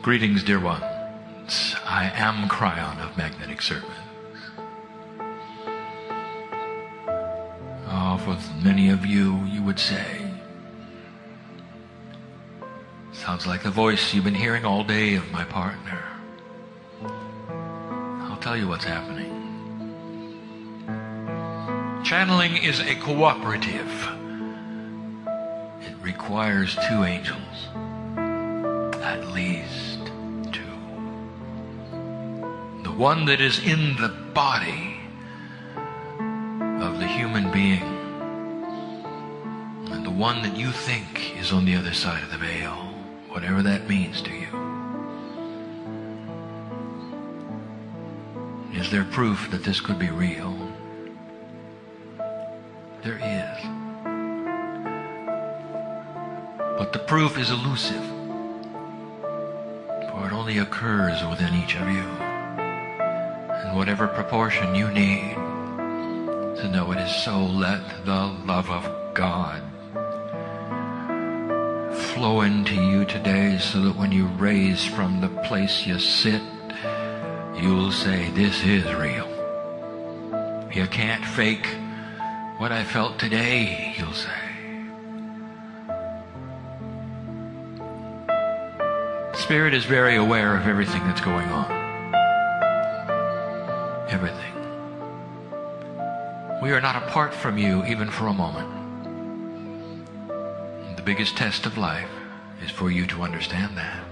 Greetings, dear ones. I am Kryon of Magnetic Service. Oh, for many of you, you would say, sounds like the voice you've been hearing all day of my partner. I'll tell you what's happening. Channeling is a cooperative. It requires 2 angels. At least 2. The one that is in the body of the human being, and the one that you think is on the other side of the veil, whatever that means to you. Is there proof that this could be real? There is. But the proof is elusive. For it only occurs within each of you, in whatever proportion you need to know it is so. Let the love of God flow into you today, so that when you raise from the place you sit, you'll say, this is real. You can't fake what I felt today, you'll say. Spirit is very aware of everything that's going on. Everything. We are not apart from you even for a moment. And the biggest test of life is for you to understand that.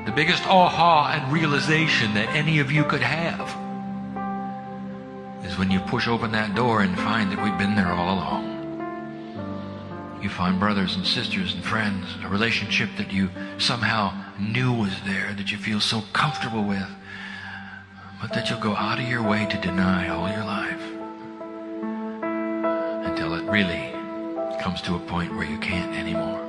The biggest aha and realization that any of you could have is when you push open that door and find that we've been there all along. You find brothers and sisters and friends, a relationship that you somehow knew was there, that you feel so comfortable with, but that you'll go out of your way to deny all your life until it really comes to a point where you can't anymore.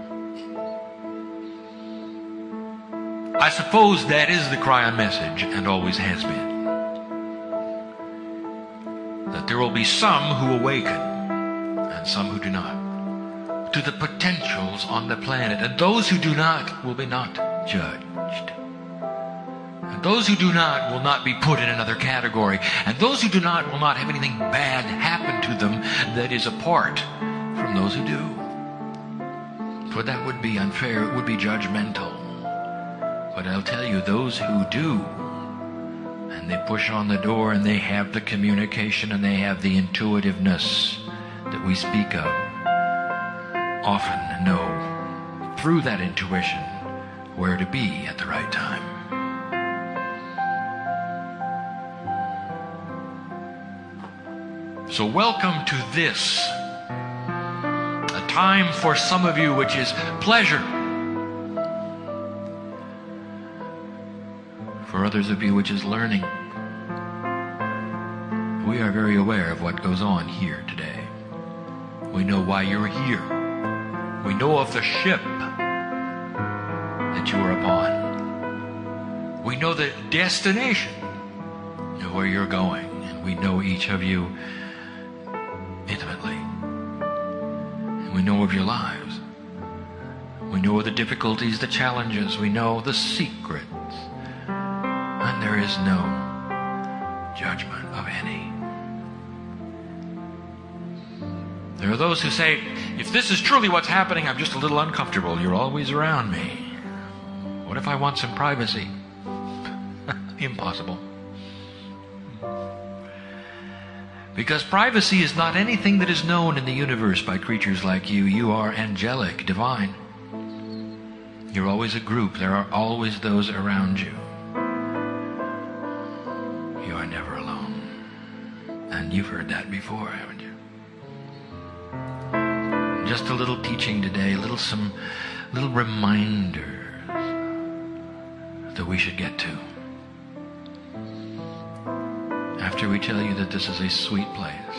I suppose that is the Kryon message, and always has been. That there will be some who awaken and some who do not to the potentials on the planet, and those who do not will be not judged. And those who do not will not be put in another category, and those who do not will not have anything bad happen to them that is apart from those who do. For that would be unfair, it would be judgmental. But I'll tell you, those who do, and they push on the door and they have the communication and they have the intuitiveness that we speak of, often know through that intuition where to be at the right time. So welcome to this, a time for some of you which is pleasure, for others of you which is learning. We are very aware of what goes on here today. We know why you're here. We know of the ship that you are upon. We know the destination of where you're going, and we know each of you intimately. And we know of your lives. We know of the difficulties, the challenges. We know the secrets. And there is no judgment of any. There are those who say, if this is truly what's happening, I'm just a little uncomfortable. You're always around me. What if I want some privacy? Impossible. Because privacy is not anything that is known in the universe by creatures like you. You are angelic, divine. You're always a group. There are always those around you. You are never alone. And you've heard that before, haven't you? Just a little teaching today, some little reminders that we should get to. After we tell you that this is a sweet place,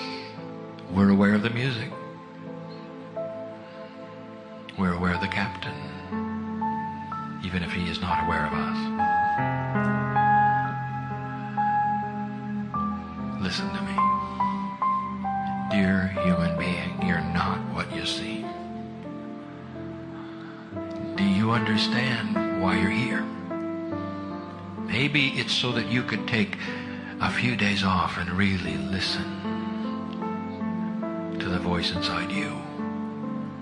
we're aware of the music. We're aware of the captain, even if he is not aware of us. Listen to me. Dear human being, you're not what you seem. Do you understand why you're here. Maybe it's so that you could take a few days off and really listen to the voice inside you.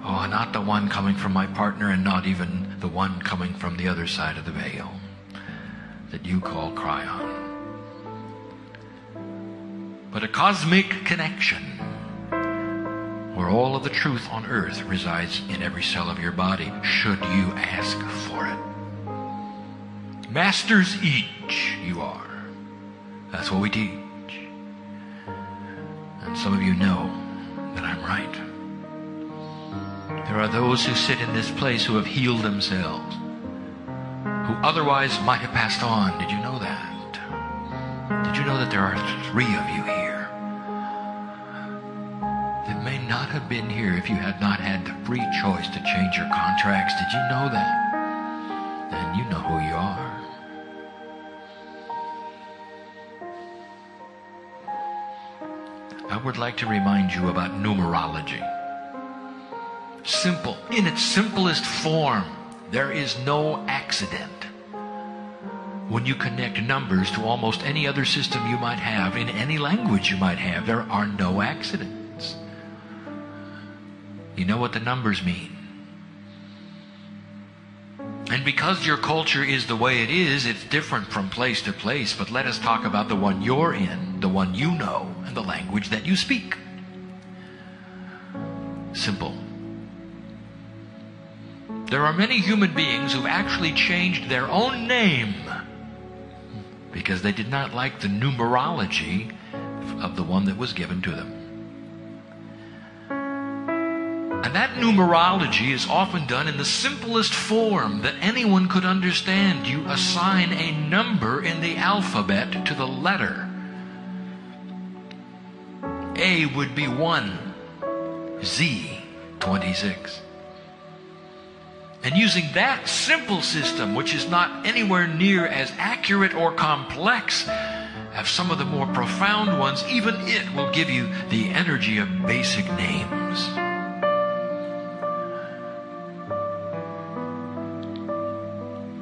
Oh, not the one coming from my partner, and not even the one coming from the other side of the veil that you call Kryon. But a cosmic connection where all of the truth on earth resides in every cell of your body, should you ask for it. Masters each you are. That's what we teach. And some of you know that I'm right. There are those who sit in this place who have healed themselves, who otherwise might have passed on. Did you know that? Did you know that there are 3 of you here that may not have been here if you had not had the free choice to change your contracts? Did you know that? Then you know who you are. I would like to remind you about numerology. Simple. In its simplest form, there is no accident. When you connect numbers to almost any other system you might have, in any language you might have, there are no accidents. You know what the numbers mean. And because your culture is the way it is, it's different from place to place. But let us talk about the one you're in, the one you know, and the language that you speak. Simple. There are many human beings who've actually changed their own name because they did not like the numerology of the one that was given to them. And that numerology is often done in the simplest form that anyone could understand. You assign a number in the alphabet to the letter. A would be 1, Z 26. And using that simple system, which is not anywhere near as accurate or complex as some of the more profound ones, even it will give you the energy of basic names.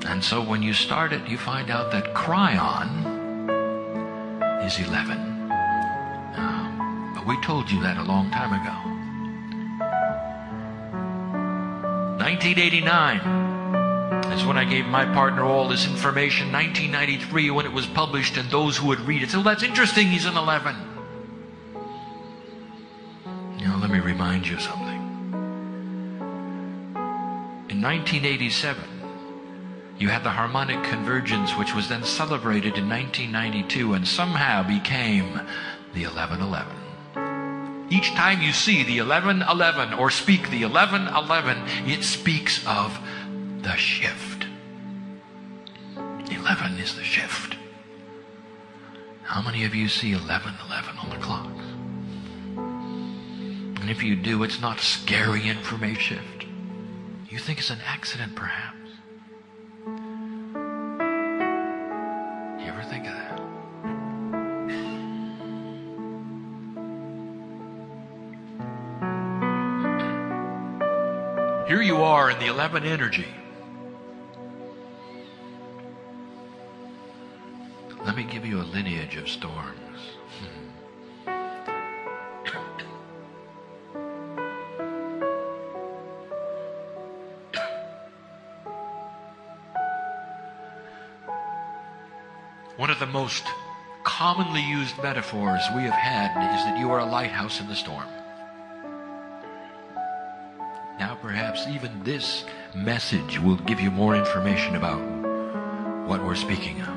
And so when you start it, you find out that Kryon is 11. But we told you that a long time ago. 1989 is when I gave my partner all this information. 1993 when it was published, and those who would read it said, "Oh, that's interesting, he's an 11. Let me remind you something. In 1987, you had the harmonic convergence, which was then celebrated in 1992 and somehow became the 1111. Each time you see the 1111 or speak the 1111, it speaks of the shift. 11 is the shift. How many of you see 1111 on the clock? And if you do, it's not scary information shift. You think it's an accident, perhaps. You ever think of that? Here you are in the 11 energy. Let me give you a lineage of storms. One of the most commonly used metaphors we have had is that you are a lighthouse in the storm. Now perhaps even this message will give you more information about what we're speaking of.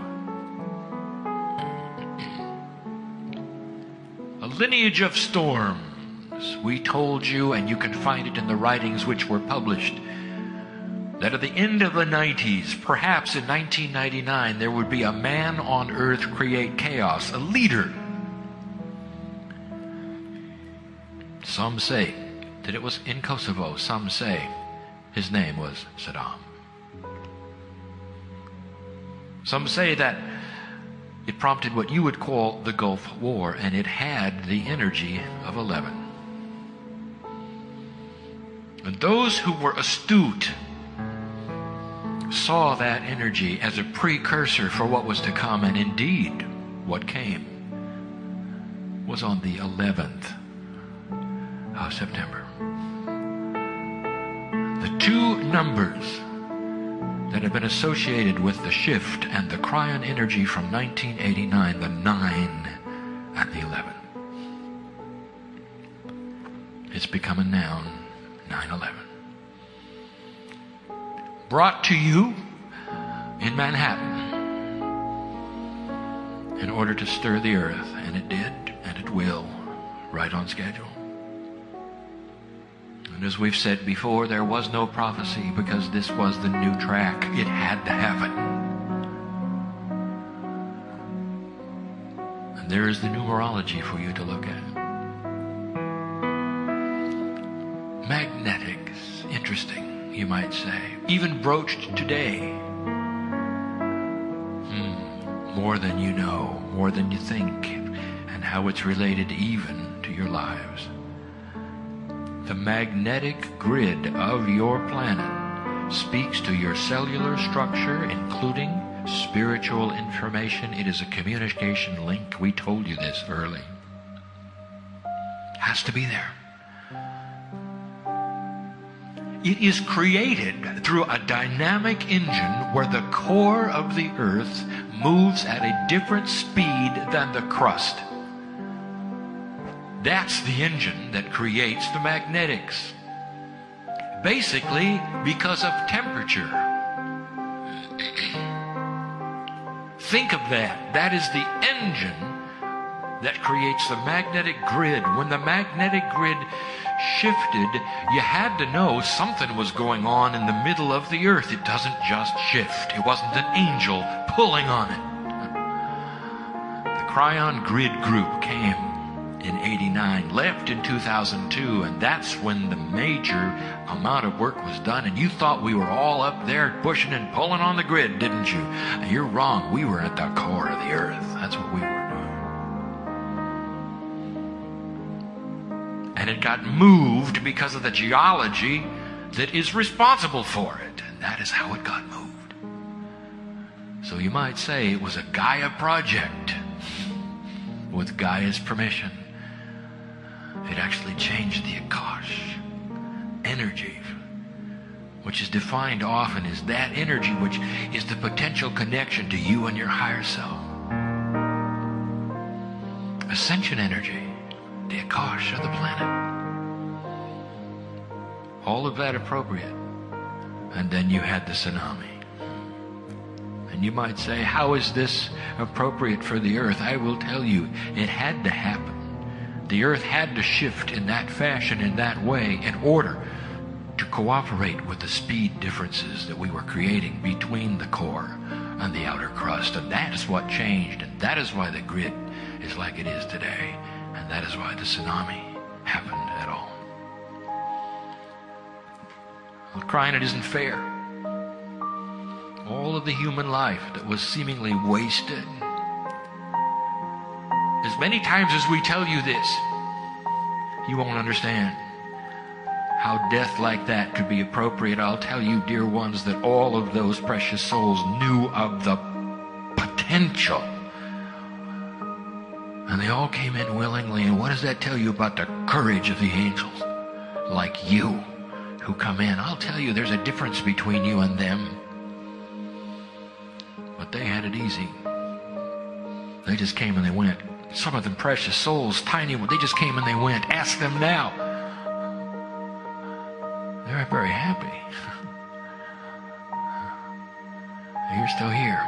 A lineage of storms. We told you, and you can find it in the writings which were published, that at the end of the 90s, perhaps in 1999, there would be a man on earth create chaos, a leader. Some say that it was in Kosovo. Some say his name was Saddam. Some say that it prompted what you would call the Gulf War, and it had the energy of 11. And those who were astute saw that energy as a precursor for what was to come, and indeed what came was on the 11th of September. The two numbers that have been associated with the shift and the Kryon energy from 1989, the 9 and the 11. It's become a noun, 9/11. Brought to you in Manhattan in order to stir the earth, and it did, and it will, right on schedule. And as we've said before, there was no prophecy because this was the new track. It had to happen. And there is the numerology for you to look at. Magnetics, interesting, you might say. Even broached today. More than you know, more than you think, and how it's related even to your lives. The magnetic grid of your planet speaks to your cellular structure, including spiritual information. It is a communication link. We told you this early. Has to be there. It is created through a dynamic engine where the core of the earth moves at a different speed than the crust. That's the engine that creates the magnetics. Basically, because of temperature. Think of that. That is the engine that creates the magnetic grid. When the magnetic grid shifted, you had to know something was going on in the middle of the earth. It doesn't just shift. It wasn't an angel pulling on it. The Kryon grid group came in 89, left in 2002, and that's when the major amount of work was done. And you thought we were all up there pushing and pulling on the grid, didn't you? And you're wrong. We were at the core of the earth. That's what we were doing. And it got moved because of the geology that is responsible for it. And that is how it got moved. So you might say it was a Gaia project with Gaia's permission. It actually changed the Akash energy, which is defined often as that energy which is the potential connection to you and your higher self. Ascension energy, the Akash of the planet. All of that appropriate. And then you had the tsunami. And you might say, how is this appropriate for the earth? I will tell you, it had to happen. The earth had to shift in that fashion, in that way, in order to cooperate with the speed differences that we were creating between the core and the outer crust. And that is what changed. And that is why the grid is like it is today. And that is why the tsunami happened at all. Well, crying it isn't fair. All of the human life that was seemingly wasted. As many times as we tell you this, you won't understand how death like that could be appropriate. I'll tell you, dear ones, that all of those precious souls knew of the potential. And they all came in willingly. And what does that tell you about the courage of the angels? Like you, who come in. I'll tell you, there's a difference between you and them. But they had it easy. They just came and they went. Some of them precious souls, tiny ones, they just came and they went. Ask them now. They're very happy. You're still here.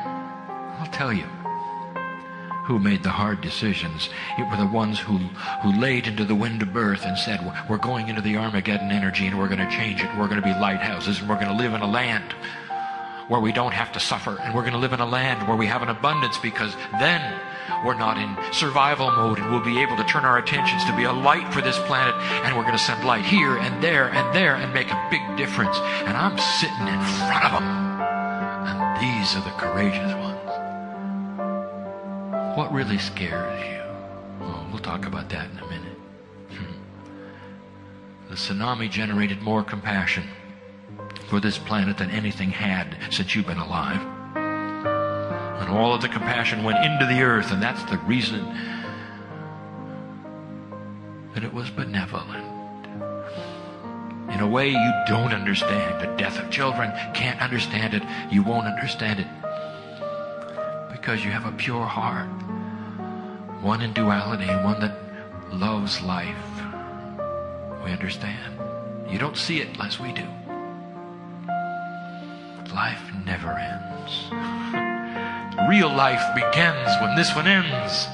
I'll tell you who made the hard decisions. It were the ones who laid into the wind of birth and said, we're going into the Armageddon energy and we're going to change it. We're going to be lighthouses and we're going to live in a land where we don't have to suffer, and we're going to live in a land where we have an abundance, because then we're not in survival mode and we'll be able to turn our attentions to be a light for this planet, and we're going to send light here and there and make a big difference. And I'm sitting in front of them, and these are the courageous ones. What really scares you? Oh, we'll talk about that in a minute. The tsunami generated more compassion. for this planet than anything had since you've been alive. And all of the compassion went into the earth, and that's the reason that it was benevolent. In a way you don't understand. The death of children, can't understand it. You won't understand it. Because you have a pure heart. One in duality, one that loves life. We understand. You don't see it unless we do. Life never ends. Real life begins when this one ends.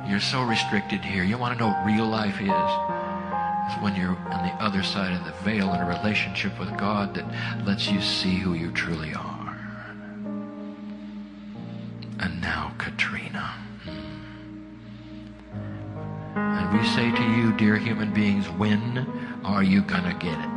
You're so restricted here. You want to know what real life is? It's when you're on the other side of the veil in a relationship with God that lets you see who you truly are. And now, Katrina. And we say to you, dear human beings, when are you going to get it?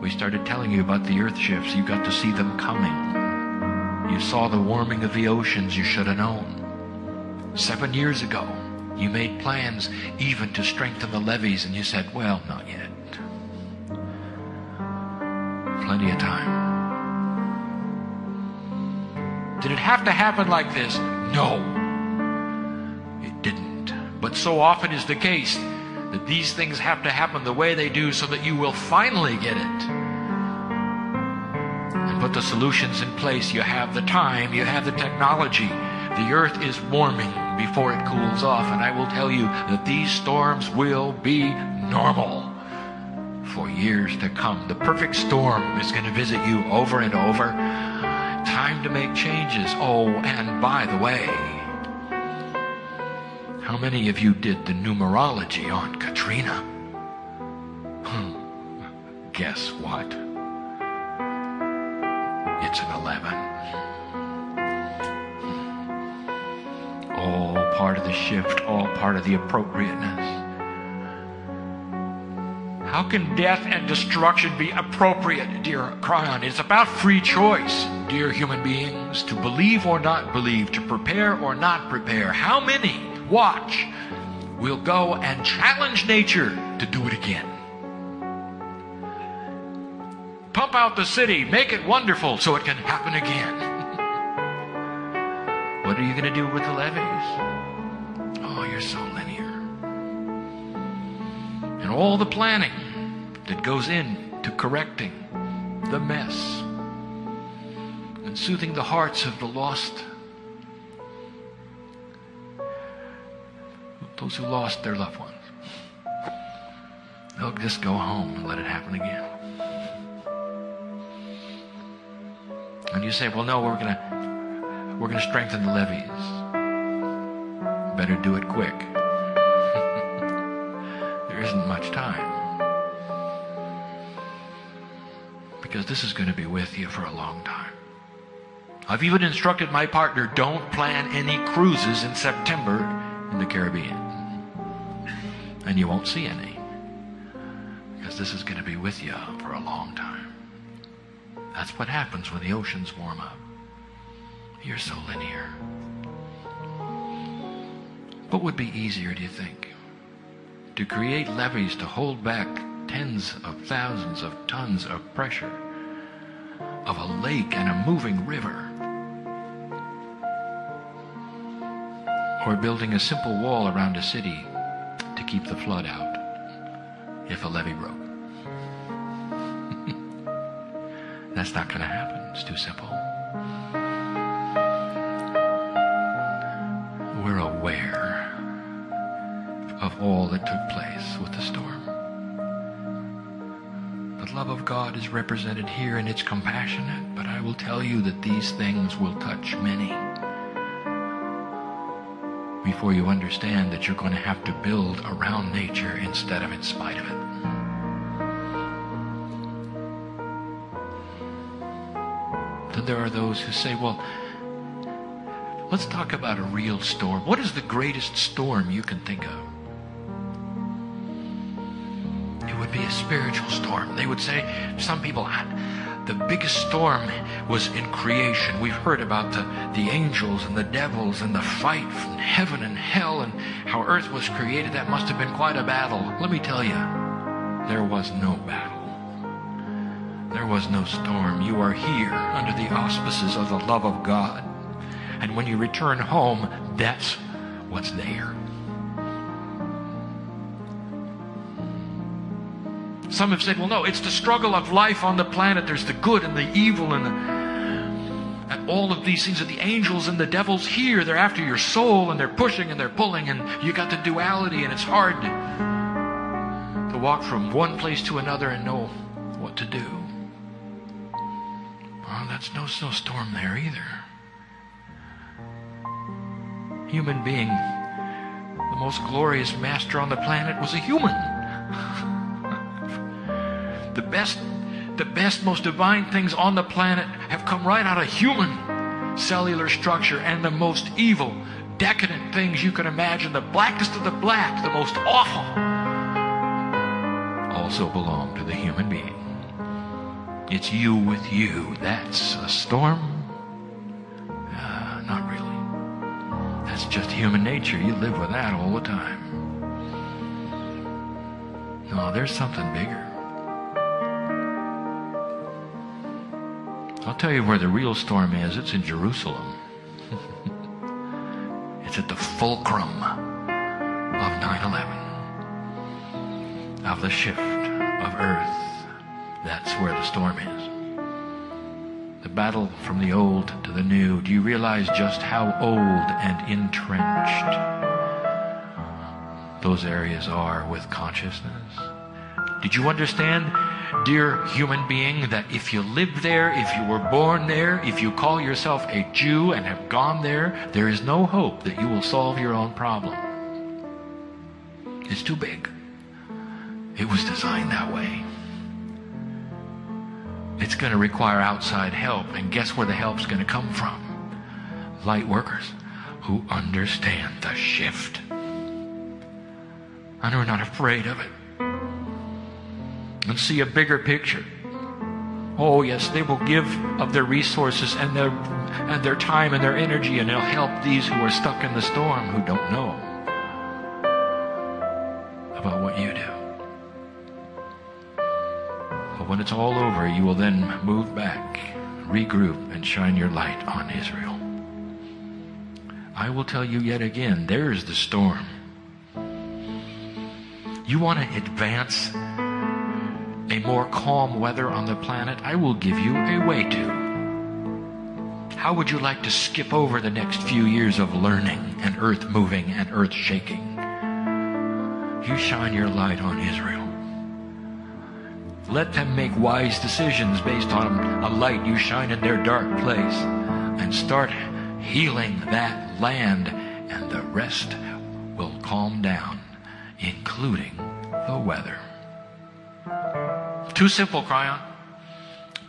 We started telling you about the earth shifts. You got to see them coming. You saw the warming of the oceans. You should have known. 7 years ago, you made plans even to strengthen the levees, and you said, well, not yet. Plenty of time. Did it have to happen like this? No, it didn't. But so often is the case that these things have to happen the way they do so that you will finally get it. And put the solutions in place. You have the time, you have the technology. The earth is warming before it cools off, and I will tell you that these storms will be normal for years to come. The perfect storm is going to visit you over and over. Time to make changes. Oh, and by the way, how many of you did the numerology on Katrina? Guess what? It's an 11. All part of the shift, all part of the appropriateness. How can death and destruction be appropriate, dear Kryon? It's about free choice, dear human beings, to believe or not believe, to prepare or not prepare. How many, watch, will go and challenge nature to do it again? Pump out the city, make it wonderful so it can happen again. What are you going to do with the levees? Oh, you're so linear. And all the planning that goes into correcting the mess and soothing the hearts of the lost, those who lost their loved ones. They'll just go home and let it happen again. And you say, well, no, we're going to strengthen the levees. Better do it quick. There isn't much time. Because this is going to be with you for a long time. I've even instructed my partner, don't plan any cruises in September in the Caribbean. And you won't see any. Because this is going to be with you for a long time. That's what happens when the oceans warm up. You're so linear. What would be easier, do you think? To create levees to hold back tens of thousands of tons of pressure of a lake and a moving river, or building a simple wall around a city to keep the flood out if a levee broke? That's not going to happen. It's too simple. We're aware of all that took place with the storm. The love of God is represented here, and it's compassionate, but I will tell you that these things will touch many before you understand that you're going to have to build around nature instead of in spite of it. Then there are those who say, well, let's talk about a real storm. What is the greatest storm you can think of? It would be a spiritual storm. They would say, some people, The biggest storm was in creation. We've heard about the angels and the devils and the fight from heaven and hell and how earth was created. That must have been quite a battle. Let me tell you, there was no battle. There was no storm. You are here under the auspices of the love of God. And when you return home, that's what's there. Some have said, well, no, it's the struggle of life on the planet. There's the good and the evil and all of these things. Are the angels and the devils here. They're after your soul and they're pushing and they're pulling and you got the duality and it's hard to walk from one place to another and know what to do. Well, that's no storm there either. Human being, the most glorious master on the planet, was a human. The best, most divine things on the planet have come right out of human cellular structure, and the most evil, decadent things you can imagine, the blackest of the black, the most awful, also belong to the human being. It's you with you. That's a storm? Not really. That's just human nature. You live with that all the time. No, there's something bigger. I'll tell you where the real storm is. It's in Jerusalem. It's at the fulcrum of 9/11, of the shift of earth. That's where the storm is. The battle from the old to the new. Do you realize just how old and entrenched those areas are with consciousness? Did you understand, dear human being, that if you live there, if you were born there, if you call yourself a Jew and have gone there, there is no hope that you will solve your own problem. It's too big. It was designed that way. It's going to require outside help, and guess where the help's going to come from? Light workers who understand the shift and are not afraid of it and see a bigger picture. Oh yes, they will give of their resources and their time and their energy, and they'll help these who are stuck in the storm, who don't know about what you do. But when it's all over, you will then move back, regroup, and shine your light on Israel. I will tell you yet again, there's the storm. You want to advance a more calm weather on the planet? I will give you a way to. How would you like to skip over the next few years of learning and earth moving and earth shaking? You shine your light on Israel. Let them make wise decisions based on a light you shine in their dark place, and start healing that land, and the rest will calm down, including the weather. Too simple, Kryon.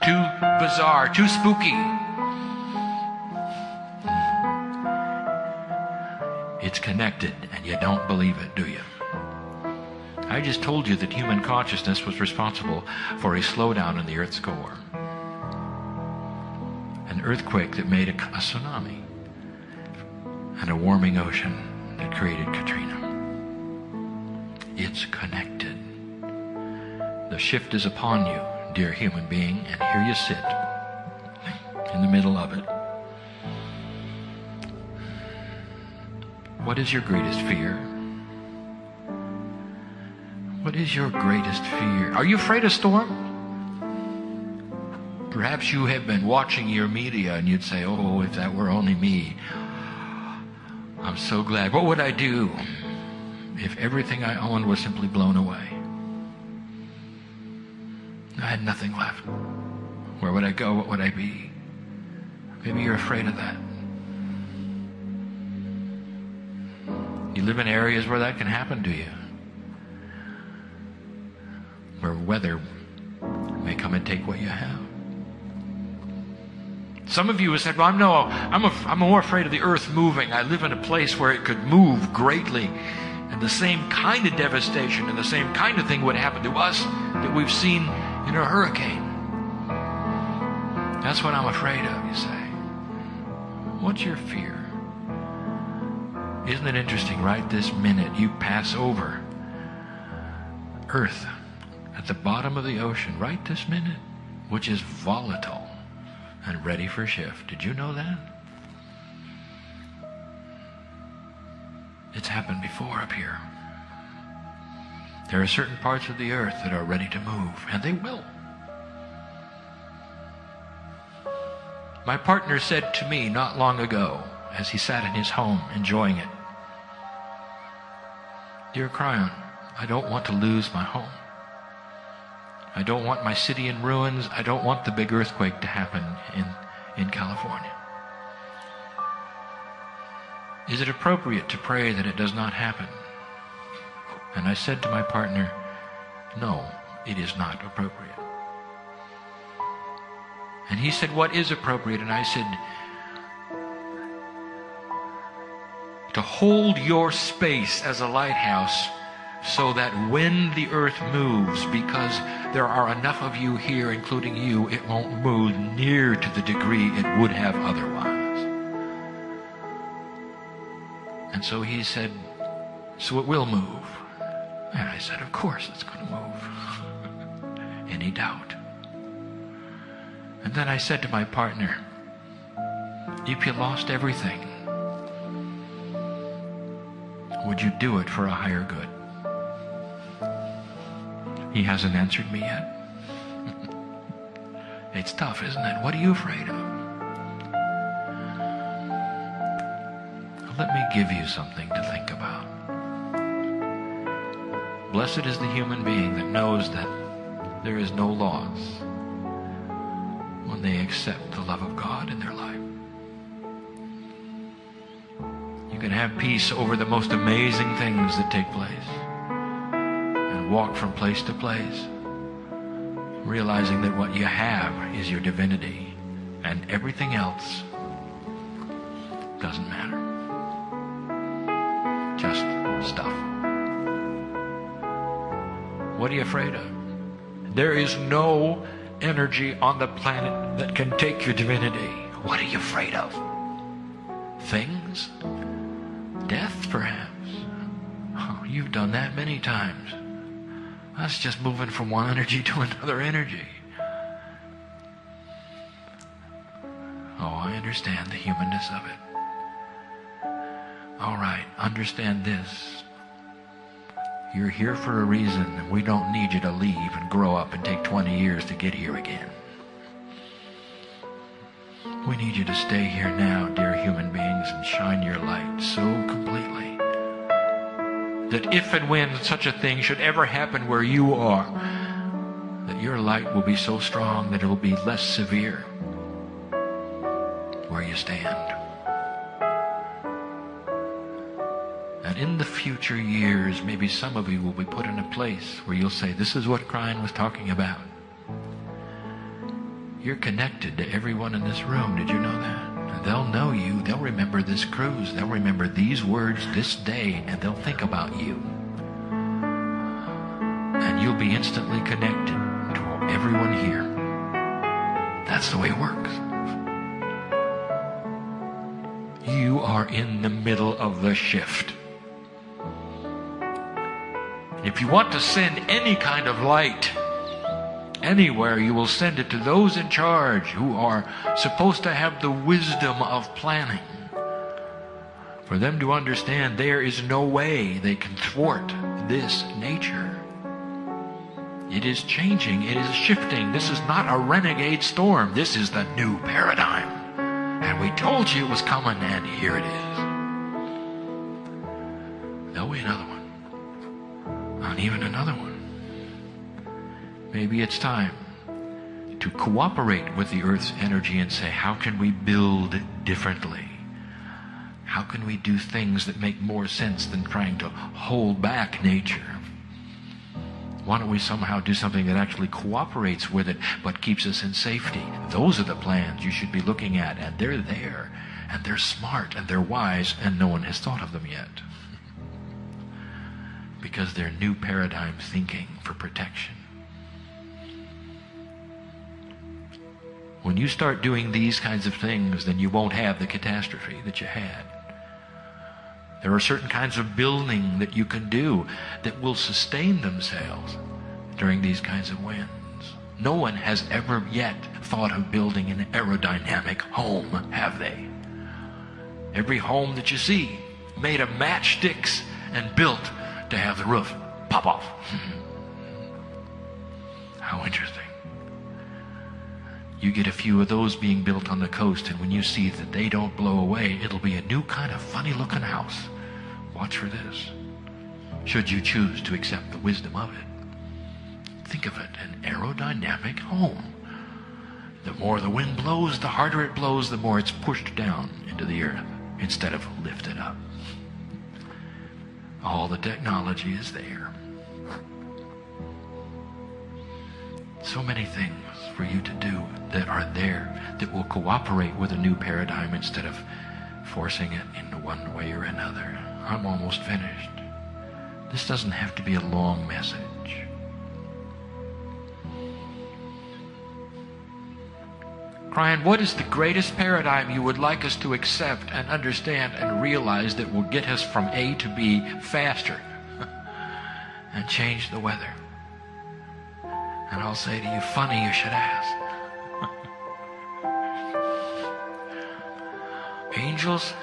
Too bizarre, too spooky. It's connected, and you don't believe it, do you? I just told you that human consciousness was responsible for a slowdown in the Earth's core. An earthquake that made a tsunami, and a warming ocean that created Katrina. It's connected. The shift is upon you, dear human being, and here you sit in the middle of it. What is your greatest fear? What is your greatest fear? Are you afraid of storm? Perhaps you have been watching your media and you'd say, oh, if that were only me. I'm so glad. What would I do if everything I owned was simply blown away? I had nothing left. Where would I go? What would I be? Maybe you're afraid of that. You live in areas where that can happen to you, where weather may come and take what you have. Some of you have said, well, I'm more afraid of the earth moving. I live in a place where it could move greatly, and the same kind of devastation and the same kind of thing would happen to us that we've seen in a hurricane. That's what I'm afraid of, you say. What's your fear? Isn't it interesting, right this minute you pass over Earth at the bottom of the ocean, right this minute, which is volatile and ready for shift. Did you know that? It's happened before up here. There are certain parts of the earth that are ready to move, and they will. My partner said to me not long ago, as he sat in his home enjoying it, "Dear Kryon, I don't want to lose my home. I don't want my city in ruins. I don't want the big earthquake to happen in California. Is it appropriate to pray that it does not happen?" And I said to my partner, "No, it is not appropriate." And he said, "What is appropriate?" And I said, "To hold your space as a lighthouse so that when the earth moves, because there are enough of you here, including you, it won't move near to the degree it would have otherwise." And so he said, "So it will move." And I said, "Of course it's going to move." Any doubt? And then I said to my partner, "If you lost everything, would you do it for a higher good?" He hasn't answered me yet. It's tough, isn't it? What are you afraid of? Let me give you something to think about. Blessed is the human being that knows that there is no loss when they accept the love of God in their life. You can have peace over the most amazing things that take place and walk from place to place, realizing that what you have is your divinity and everything else doesn't matter. Just stuff. What are you afraid of? There is no energy on the planet that can take your divinity. What are you afraid of? Things? Death, perhaps? Oh, you've done that many times. That's just moving from one energy to another energy. Oh, I understand the humanness of it. All right, understand this. You're here for a reason, and we don't need you to leave and grow up and take 20 years to get here again. We need you to stay here now, dear human beings, and shine your light so completely that if and when such a thing should ever happen where you are, that your light will be so strong that it will be less severe where you stand. And in the future years, maybe some of you will be put in a place where you'll say, "This is what Kryon was talking about." You're connected to everyone in this room. Did you know that? And they'll know you. They'll remember this cruise. They'll remember these words this day, and they'll think about you. And you'll be instantly connected to everyone here. That's the way it works. You are in the middle of the shift. If you want to send any kind of light anywhere, you will send it to those in charge who are supposed to have the wisdom of planning. For them to understand there is no way they can thwart this nature. It is changing. It is shifting. This is not a renegade storm. This is the new paradigm. And we told you it was coming, and here it is. There'll be another one. And even another one. Maybe it's time to cooperate with the earth's energy and say, how can we build differently? How can we do things that make more sense than trying to hold back nature? Why don't we somehow do something that actually cooperates with it but keeps us in safety? Those are the plans you should be looking at, and they're there, and they're smart, and they're wise, and no one has thought of them yet. Because they're new paradigm thinking for protection. When When you start doing these kinds of things, then you won't have the catastrophe that you had. There are certain kinds of building that you can do that will sustain themselves during these kinds of winds. No one has ever yet thought of building an aerodynamic home, have they? Every home that you see made of matchsticks and built to have the roof pop off. How interesting. You get a few of those being built on the coast, and when you see that they don't blow away, it'll be a new kind of funny-looking house. Watch for this. Should you choose to accept the wisdom of it. Think of it, an aerodynamic home. The more the wind blows, the harder it blows, the more it's pushed down into the earth instead of lifted up. All the technology is there. So many things for you to do that are there that will cooperate with a new paradigm instead of forcing it into one way or another. I'm almost finished. This doesn't have to be a long message. Kryon, what is the greatest paradigm you would like us to accept and understand and realize that will get us from A to B faster and change the weather? And I'll say to you, funny you should ask. Angels,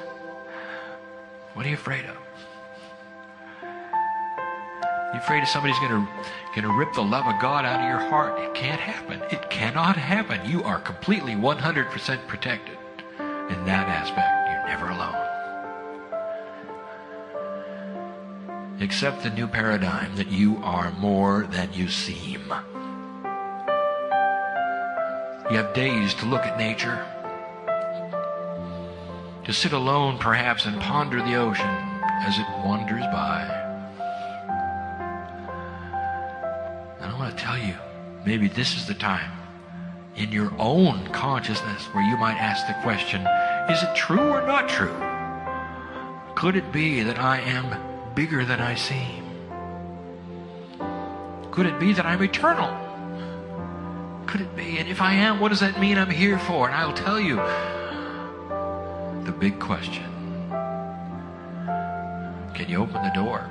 what are you afraid of? You afraid of somebody's going to rip the love of God out of your heart? It can't happen. It cannot happen. You are completely 100% protected in that aspect. You're never alone. Accept the new paradigm that you are more than you seem. You have days to look at nature, to sit alone perhaps and ponder the ocean as it wanders by. And I want to tell you, maybe this is the time in your own consciousness where you might ask the question, is it true or not true? Could it be that I am bigger than I seem? Could it be that I'm eternal? Could it be? And if I am, what does that mean I'm here for? And I'll tell you the big question. Can you open the door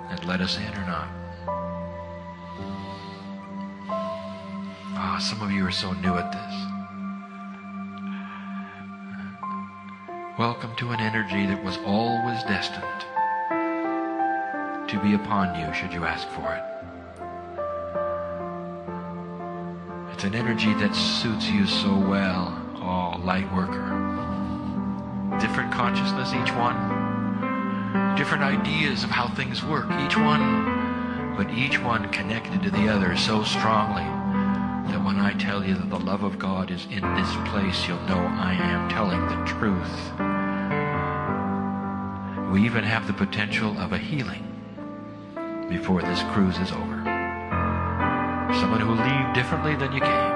and let us in or not? Some of you are so new at this. Welcome to an energy that was always destined to be upon you should you ask for it. It's an energy that suits you so well. Oh, light worker. Different consciousness, each one. Different ideas of how things work, each one. But each one connected to the other so strongly that when I tell you that the love of God is in this place, you'll know I am telling the truth. We even have the potential of a healing before this cruise is over. Someone who will leave differently than you came.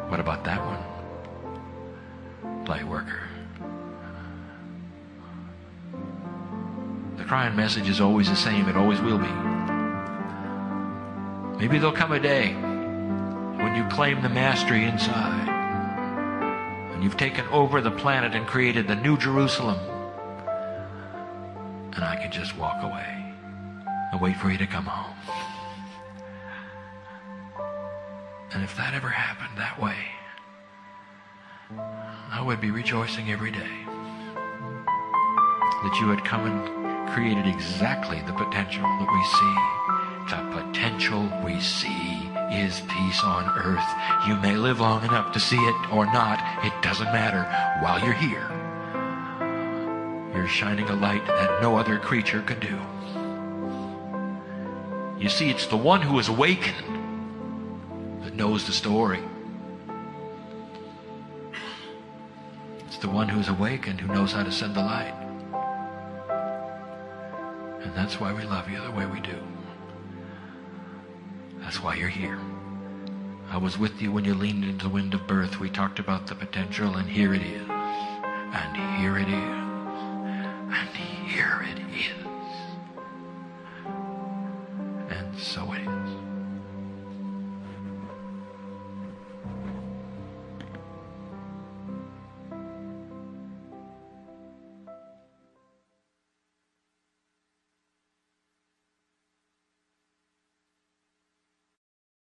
What about that one? Light worker. The Kryon message is always the same. It always will be. Maybe there'll come a day when you claim the mastery inside and you've taken over the planet and created the New Jerusalem, and I can just walk away and wait for you to come home. And if that ever happened that way, I would be rejoicing every day that you had come and created exactly the potential that we see. The potential we see is peace on earth. You may live long enough to see it or not. It doesn't matter. While you're here, you're shining a light that no other creature can do. You see, it's the one who is awakened that knows the story. It's the one who's awakened who knows how to send the light. And that's why we love you the way we do. That's why you're here. I was with you when you leaned into the wind of birth. We talked about the potential, and here it is. And here it is.